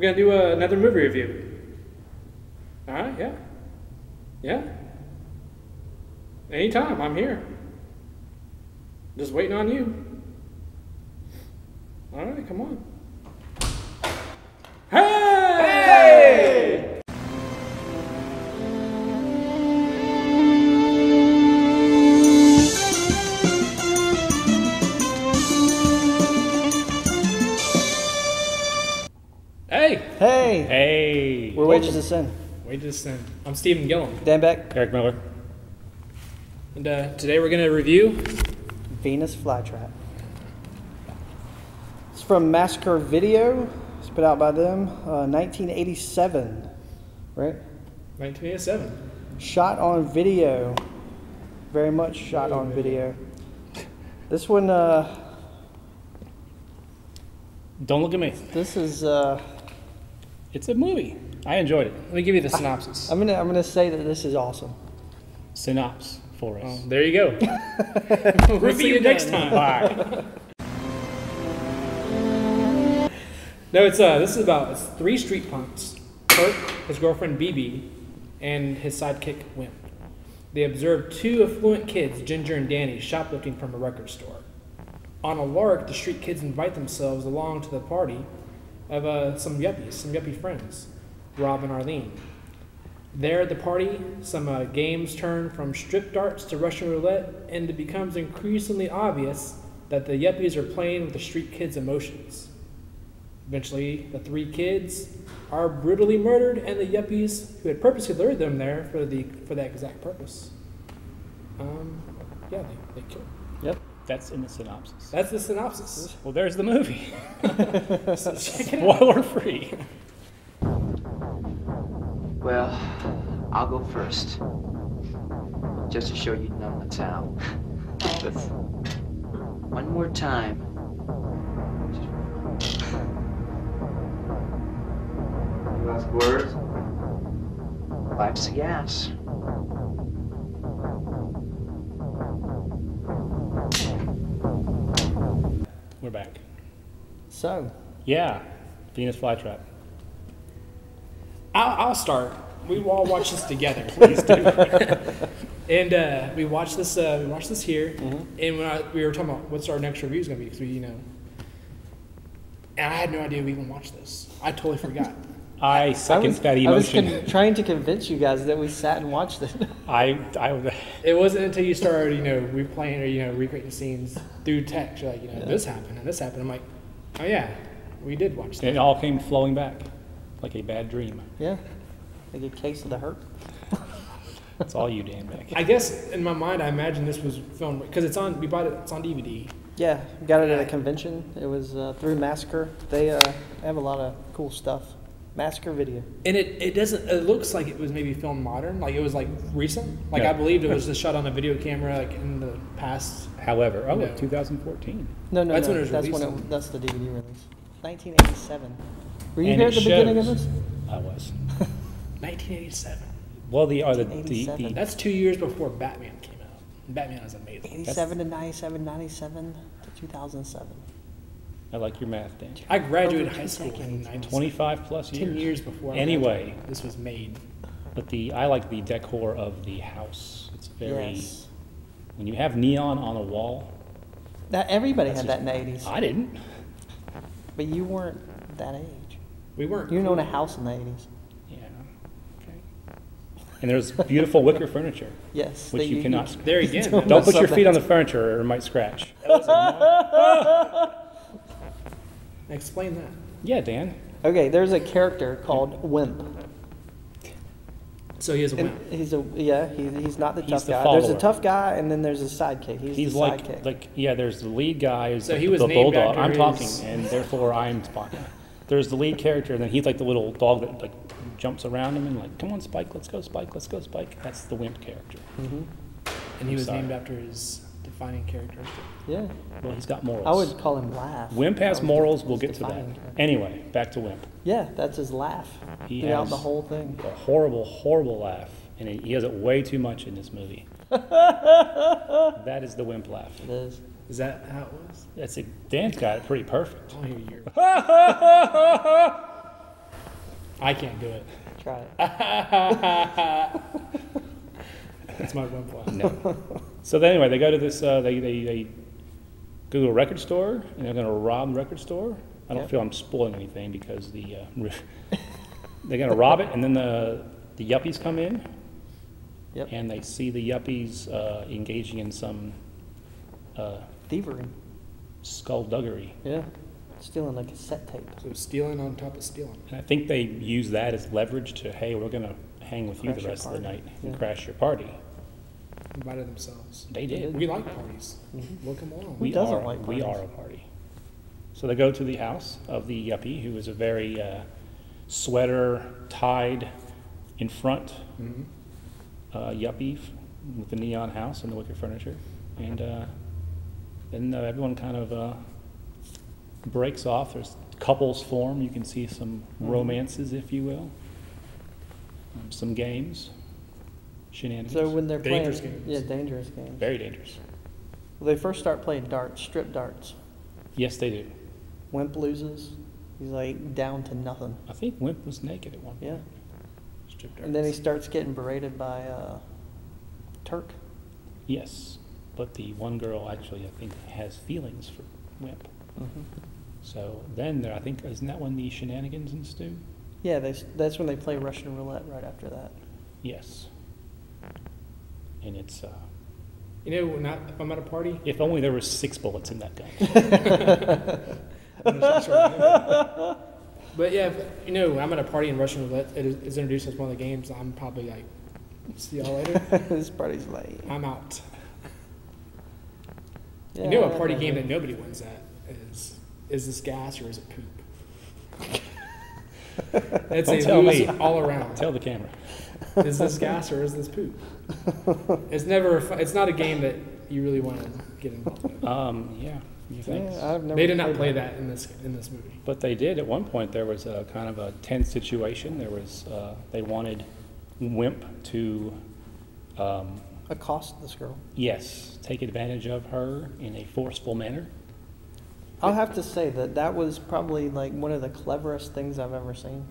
We're gonna do another movie review. All right, yeah. Yeah. Anytime, I'm here. Just waiting on you. All right, come on. Hey! Hey! Hey! Hey! We're Wages of Sin. Wages of Sin. I'm Stephen Gillum. Dan Beck. Eric Miller. And today we're going to review Venus Flytrap. It's from Massacre Video. It's put out by them. 1987. Right? 1987. Shot on video. Very much shot on video. This one, Don't look at me. this is, It's a movie. I enjoyed it. Let me give you the synopsis. I'm gonna say that this is awesome. Synopsis for us. There you go. We'll see you next time. Bye. No, this is about three street punks: Kurt, his girlfriend BB, and his sidekick Wimp. They observe two affluent kids, Ginger and Danny, shoplifting from a record store. On a lark, the street kids invite themselves along to the party of some yuppie friends, Rob and Arlene. There at the party, some games turn from strip darts to Russian roulette, and it becomes increasingly obvious that the yuppies are playing with the street kids' emotions. Eventually, the three kids are brutally murdered, and the yuppies, who had purposely lured them there for that exact purpose, they kill. Yep. That's in the synopsis. That's the synopsis. Well, there's the movie. So check it out. Spoiler free. Well, I'll go first. Just to show you none of the town. One more time. Last words? Life's a gas. We're back. So, Yeah. Venus Flytrap. I'll start. We all watch this together. Please do. And we watched this. We watched this here, and when we were talking about what's our next review is going to be, because and I had no idea we even watched this. I totally forgot. I second that emotion. I was trying to convince you guys that we sat and watched it. It wasn't until you started, replaying or recreating scenes through text. You're like, this happened and this happened. I'm like, oh yeah, we did watch that. It all came flowing back like a bad dream. Yeah. Like a case of the hurt. That's all you, Dan Beck. I guess in my mind, I imagine this was filmed because it's on. We bought it. It's on DVD. Yeah, got it at a convention. It was through Massacre. They have a lot of cool stuff. Massacre Video. And it doesn't. It looks like it was maybe filmed modern. Like it was like recent. Like Yeah. I believed it was just shot on a video camera, like in the past. However, No. 2014. No, That's when it was that's released. that's the DVD release. 1987. Were you And here it at the beginning of shows- this? I was. 1987. Well, the 1987. That's 2 years before Batman came out. Batman is amazing. 87 to 97, 97 to 2007. I like your math, Dan. I graduated Over high 2 school in decades. 19. 25 plus years. 10 years before. Anyway. this was made. But I like the decor of the house. It's very. Yes. When you have neon on a wall. Now, everybody That's had that in the 80s, I didn't. but you weren't that age. We weren't. You didn't own a house in the 80s. Yeah. Okay. And there's beautiful wicker furniture, Yes. which that you cannot. There again. Don't Don't put your Something. feet on the furniture or it might scratch. Explain that. Yeah, Dan. Okay, there's a character called Wimp. So he has a And wimp. he's not the He's tough the guy. There's a follower. tough guy, and then there's a sidekick. He's the sidekick. There's the lead guy who's So like he was the named bulldog. after I'm talking, his- and therefore I'm Spike. There's the lead character, and then he's like the little dog that like jumps around him and like, come on, Spike, let's go, Spike, let's go, Spike. That's the Wimp character. And he was sorry. named after his defining characteristic. Yeah, Well, he's got morals. I would call him Laugh. Wimp That has was morals. his We'll get to that. defining character. Anyway, back to Wimp. Yeah, that's his laugh He throughout has the whole thing. a horrible, horrible laugh, and he has it way too much in this movie. That is the Wimp laugh. It is. Is that how it was? Dan's got it pretty perfect. I'll hear you. I can't do it. Try it. That's my wimp one. No. So then anyway, they go to this. They go to a record store, and they're going to rob the record store. I don't Yep. feel I'm spoiling anything because they're going to rob it, and then the yuppies come in, Yep. and they see the yuppies engaging in some Thievery. skullduggery. Yeah. Stealing a cassette tape. So stealing on top of stealing. And I think they use that as leverage to, hey, we're going to hang with you Crash the your rest of the party. night and Yeah. crash your party. Invited themselves. They did. We like parties. Mhm. Welcome along. We doesn't are, like we parties? are a party. So they go to the house of the yuppie, who is a very sweater tied in front Mhm. yuppie with the neon house and the wicker furniture. And then everyone kind of breaks off. There's couples form. You can see some romances, if you will. Some games, shenanigans. So when they're Dangerous playing, games. yeah, dangerous games. Very dangerous. Well, they first start playing darts, strip darts. Yes, they do. Wimp loses. He's like down to nothing. I think Wimp was naked at one point. Yeah. Strip And then he darts. starts getting berated by Turk. Yes, but the one girl actually, I think, has feelings for Wimp. Mm-hmm. So then, I think, isn't that when the shenanigans ensue? Yeah, that's when they play Russian roulette right after that. Yes. And it's, You know, if I'm at a party, if only there were 6 bullets in that gun. but yeah, when I'm at a party and Russian roulette is introduced as one of the games, I'm probably like, see y'all later. This party's late. I'm out. Yeah, A party game that nobody wins at is this gas or is it poop? It's Don't a tell lose me. all around. Tell the camera. Is this gas or is this poop? It's never. It's not a game that you really want to get involved in. Yeah, you think? Yeah, I've never They did not played play that. that in this movie. But they did at one point. There was a kind of a tense situation. There was they wanted Wimp to, Accost this girl. yes, take advantage of her in a forceful manner. I'll have to say that was probably like one of the cleverest things I've ever seen.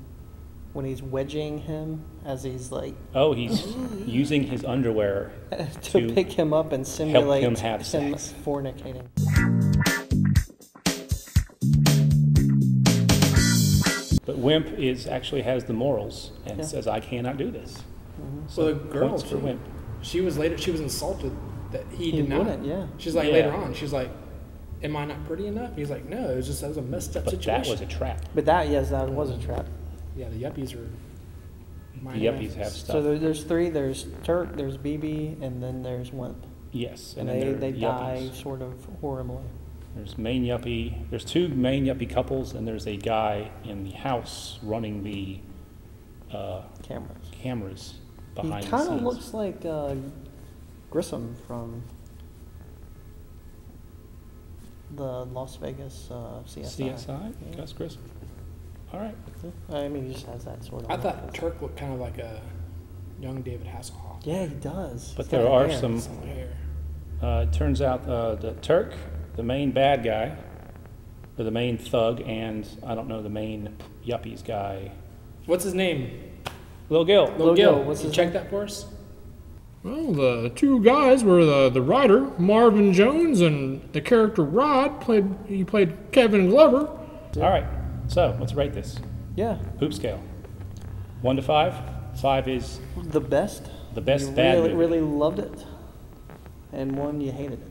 When he's wedging him as he's like Oh, he's using his underwear to pick him up and simulate him have him sex. fornicating. But Wimp actually has the morals and Yeah. says, "I cannot do this." Mm-hmm. So Well, the girl points for too. Wimp. She was insulted that he did not. wouldn't, yeah. She's like Yeah. later on. She's like, "Am I not pretty enough?" He's like, "No, that was a messed up But situation." that was a trap. But that was a trap. Yeah, the yuppies are. The yuppies have So stuff. there's 3. There's Turk, there's BB, and then there's Wimp. Yes, And then they there are die yuppies. sort of horribly. There's main yuppie. There's 2 main yuppie couples, and there's a guy in the house running the Cameras. cameras He behind the kind scenes. of looks like Grissom from the Las Vegas CSI. CSI, Yeah. Gus Grissom. All right. I mean, he just has that sort of. I look. thought Turk looked kind of like a young David Hasselhoff. Yeah, he does. But He's there got are hair. some. Some hair. It turns out the Turk, the main bad guy, or the main thug, and I don't know the main yuppies guy, What's his name? Lil Gil. Lil Gil. What's you his check name? that for us? Well, the 2 guys were the writer, Marvin Jones, and the character Rod played Kevin Glover. All right. So let's rate this. Yeah, Poop scale. 1 to 5. 5 is the best. the best You bad really, movie. really loved it, and 1 you hated it.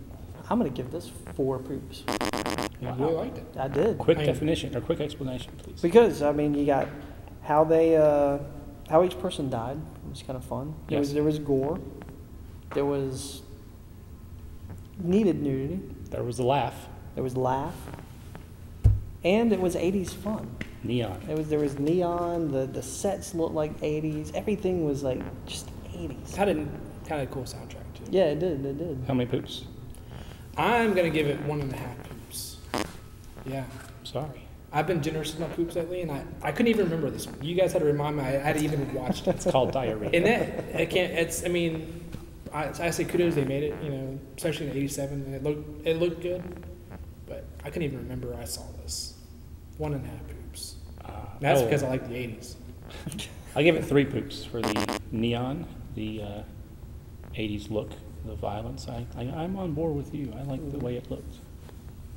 I'm gonna give this 4 poops. I really liked it. I did. Quick I mean- definition or quick explanation, please. Because I mean, you got how they how each person died. It was kind of fun. Yes. There was gore. There was needed nudity. There was a laugh. There was laugh, and it was 80s fun. Neon. There was neon. The sets looked like 80s. Everything was like just 80s. Kind of cool soundtrack too. Yeah, it did. It did. How many poops? I'm gonna give it 1.5 poops. Yeah. Sorry. I've been generous with my poops lately, and I couldn't even remember this one. You guys had to remind me. I hadn't even watched it. It's called diarrhea. And that I can't. It's. I mean, I say kudos. They made it. Especially in '87, and it looked good. But I couldn't even remember I saw this. 1.5 poops. That's oh, because I like the '80s. I give it 3 poops for the neon, the 80s look, the violence. I'm on board with you. I like the way it looked.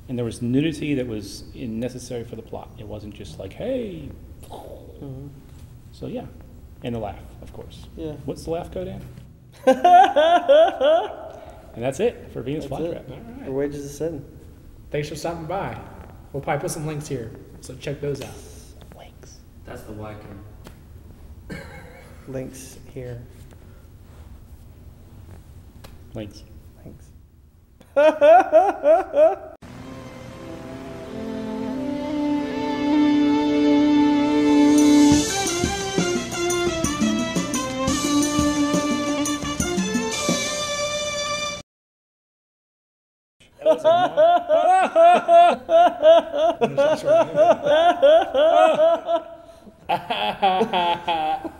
And there was nudity that was necessary for the plot. It wasn't just like, hey. Mhm. So yeah. And the laugh, of course. Yeah. What's the laugh go, Dan? And that's it for Venus Flytrap. All right. For Wages of Sin. Thanks for stopping by. We'll probably put some links here, so check those out. Links. That's the Y code. Links here. Links. Thanks. That was a